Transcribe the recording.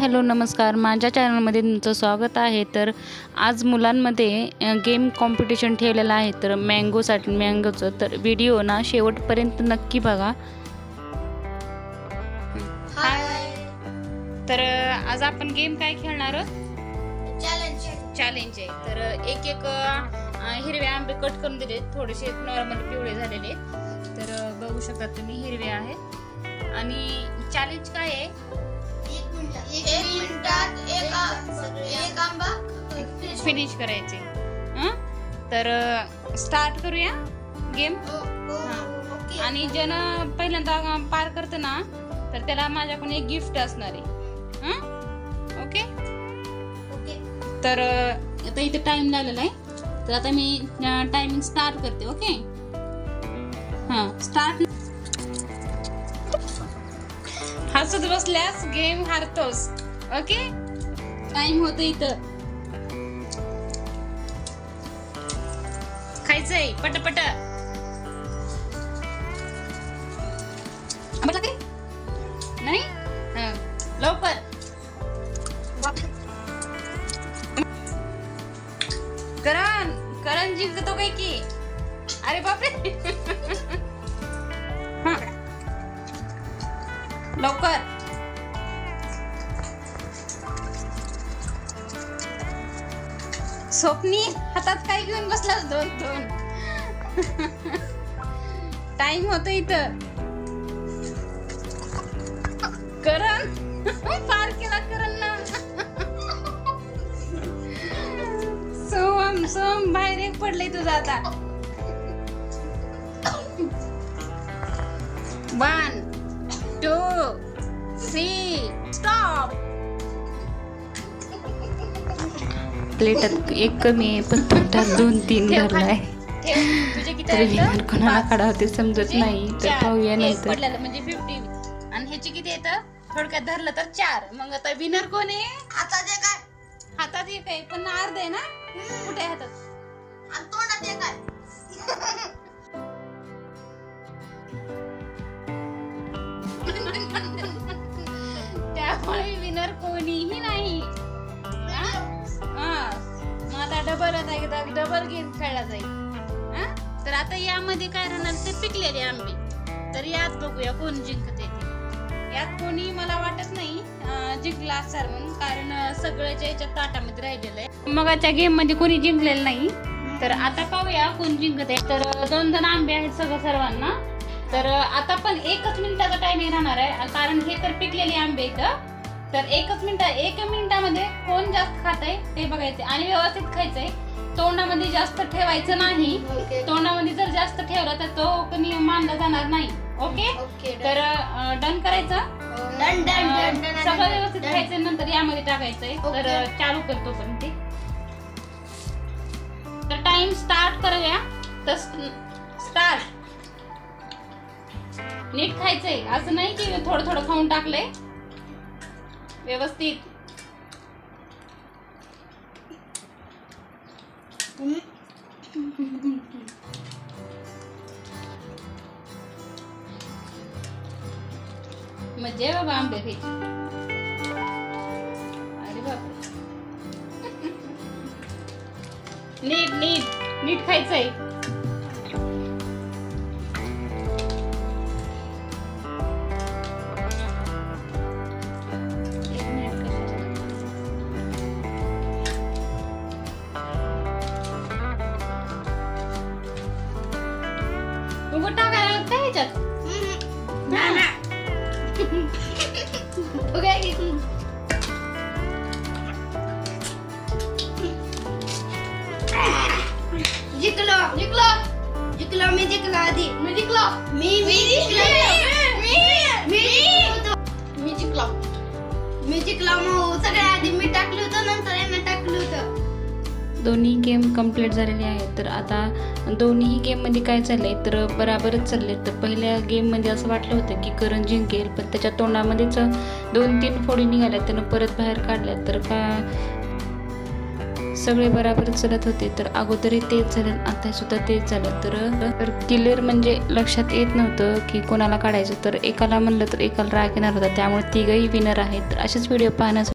Hello नमस्कार, माझ्या चॅनलमध्ये तुमचं स्वागत आहे। तर आज मुलांमध्ये गेम कॉम्पिटिशन ठेवलेलं आहे, तर मँगोचं तर व्हिडिओ ना शेवटपर्यंत नक्की बघा। तर आज आपण गेम काय खेळणार आहोत? चॅलेंज आहे। तर एक हिरवे आंबे कट करून दिले, थोडेसे नॉर्मल पिवळे झालेले, तर बघू शकता तुम्ही हिरवे आहेत। आणि चॅलेंज काय आहे? एक मिनिटात एक आंबा फिनिश करायचे। तर स्टार्ट करूया गेम। आणि ज्यानं पहिल्यांदा पार करतं ना, तर त्याला माझ्याकडून एक गिफ्ट असणार आहे। ओके, तर आता इथे टाइम लागलेला आहे, तर आता मी टायमिंग स्टार्ट करते। Okay, start. हसत बसल्यास गेम हारतोस। ओके, टाइम होतो इथं। खायचंय पटपट। नाही लवकर। करण जिंकतो काय की? अरे बापरे, लवकर। स्वप्नी हातात काय घेऊन बसला? दोन टाइम होतो इथं। करण पार केला करण ना। सोम बाहेर एक पडले तुझा आता। 1 2 3 स्टॉप। प्लेटात एक कमी आहे, पण प्लेटात 2-3 भरलाय। तर कोणाला काढावं ते समजत नाही, तर पाहूया नंतर। पडलेलं म्हणजे 50 आणि ह्याची किती येतं? थोडक्यात धरलं तर 4। मग आता विनर कोण आहे? हातात एक आहे, पण अर्ध आहे ना। कुठे आहे हातात? आणि तोंडात एक आहे। त्यामुळे विनर कोणीही नाही। मग आता डबल गेम खेळला जाईल। तर आता यामध्ये काय राहणार? ते पिकलेले आंबे। तर यात बघूया कोण जिंकते ते। यात कोणी मला वाटत नाही जिंकला असणार म्हणून, कारण सगळ्याच्या याच्या ताटामध्ये राहिलेलं आहे। मगाच्या गेम मध्ये कोणी जिंकलेलं नाही। तर आता पाहूया कोण जिंकते। तर 2 आंबे आहेत सर्वांना। तर आता पण 1 मिनिटाचा टाइम राहणार आहे, कारण हे तर पिकलेले आंबे आहेत। तर 1 मिनिटामध्ये कोण जास्त खातंय ते बघायचे आणि व्यवस्थित खायचंय। तोंडामध्ये जास्त ठेवायचं नाही। तोंडामध्ये जर जास्त ठेवलं तर तो कोणी मानला जाणार नाही। ओके, तर डन करायचं। सगळं व्यवस्थित खायचं, नंतर यामध्ये टाकायचंय। तर चालू करतो पण ते। तर टाइम स्टार्ट करूया। तर स्टार्ट। नीट खायचंय, असं नाही की थोडं थोडं खाऊन टाकलंय, व्यवस्थित। मजा बाबा आंबे खायची। अरे बापरे, नीट खायचंय। तू टाकायला लागतं ह्याच्यात? जिंकलो मी जिंकलो आधी। मी जिंकलो मग सगळ्या आधी मी टाकलं होतं, नंतर यांना टाकलं होतं। दोन्ही गेम कंप्लीट झालेले आहेत। तर आता दोन्ही गेम मध्ये काय चाललंय, तर बराबरच चालले। तर पहिल्या गेम मध्ये असं वाटलं होतं की करण जिंकेल, पण त्याच्या तोंडामध्येच 2-3 फोडी निघाल्या, त्यानं परत बाहेर काढल्या। तर का सगळे बराबर चालत होते। तर अगोदरही तेच झालं, आता सुद्धा तेच झालं। तर क्लिअर म्हणजे लक्षात येत नव्हतं की कोणाला काढायचं। तर एकाला म्हणलं तर एकाला राग येणार होता, त्यामुळे तिघही विनर आहेत। तर असेच व्हिडिओ पाहण्यासाठी